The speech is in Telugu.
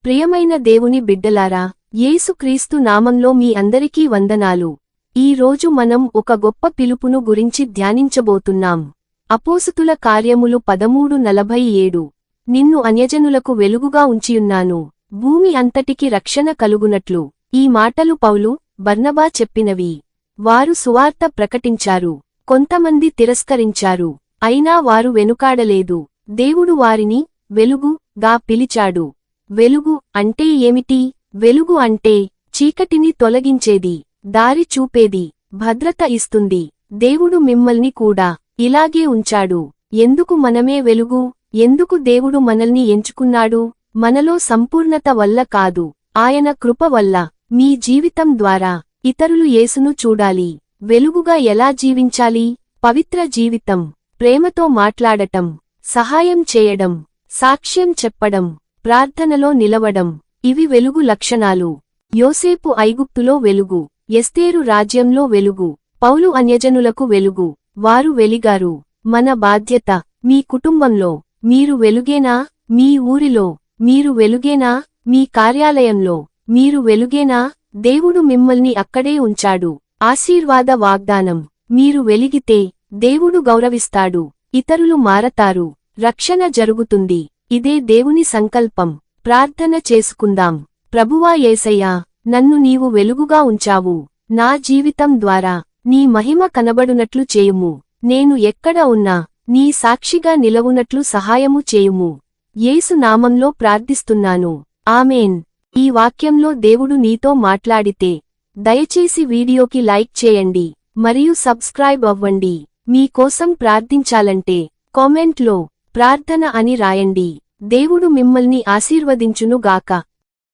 ప్రియమైన దేవుని బిడ్డలారా, యేసుక్రీస్తు నామంలో మీ అందరికీ వందనాలు. ఈ రోజు మనం ఒక గొప్ప పిలుపును గురించి ధ్యానించబోతున్నాం. అపోస్తుల కార్యములు 13:47. నిన్ను అన్యజనులకు వెలుగుగా ఉంచియున్నాను, భూమి అంతటికి రక్షణ కలుగునట్లు. ఈ మాటలు పౌలు, బర్నబా చెప్పినవి. వారు సువార్త ప్రకటించారు. కొంతమంది తిరస్కరించారు. అయినా వారు వెనుకాడలేదు. దేవుడు వారిని వెలుగు గా పిలిచాడు. వెలుగు అంటే ఏమిటి? వెలుగు అంటే చీకటిని తొలగించేది, దారి చూపేది, భద్రత ఇస్తుంది. దేవుడు మిమ్మల్ని కూడా ఇలాగే ఉంచాడు. ఎందుకు మనమే వెలుగు? ఎందుకు దేవుడు మనల్ని ఎంచుకున్నాడు? మనలో సంపూర్ణత వల్ల కాదు, ఆయన కృప వల్ల. మీ జీవితం ద్వారా ఇతరులు యేసును చూడాలి. వెలుగుగా ఎలా జీవించాలి? పవిత్ర జీవితం, ప్రేమతో మాట్లాడటం, సహాయం చేయడం, సాక్ష్యం చెప్పడం, ప్రార్థనలో నిలవడం, ఇవి వెలుగు లక్షణాలు. యోసేపు ఐగుప్తులో వెలుగు, ఎస్తేరు రాజ్యంలో వెలుగు, పౌలు అన్యజనులకు వెలుగు. వారు వెలిగారు. మన బాధ్యత, మీ కుటుంబంలో మీరు వెలుగేనా? మీ ఊరిలో మీరు వెలుగేనా? మీ కార్యాలయంలో మీరు వెలుగేనా? దేవుడు మిమ్మల్ని అక్కడే ఉంచాడు. ఆశీర్వాద వాగ్దానం, మీరు వెలిగితే దేవుడు గౌరవిస్తాడు, ఇతరులు మారతారు, రక్షణ జరుగుతుంది. ఇదే దేవుని సంకల్పం. ప్రార్థన చేసుకుందాం. ప్రభువా యేసయ్యా, నన్ను నీవు వెలుగుగా ఉంచావు. నా జీవితం ద్వారా నీ మహిమ కనబడునట్లు చేయుము. నేను ఎక్కడ ఉన్నా నీ సాక్షిగా నిలవునట్లు సహాయము చేయుము. యేసు నామంలో ప్రార్థిస్తున్నాను, ఆమేన్. ఈ వాక్యంలో దేవుడు నీతో మాట్లాడితే దయచేసి వీడియోకి లైక్ చేయండి మరియు సబ్స్క్రైబ్ అవ్వండి. మీ కోసం ప్రార్థించాలంటే కామెంట్లో ప్రార్థన అని రాయండి. దేవుడు మిమ్మల్ని ఆశీర్వదించును గాక.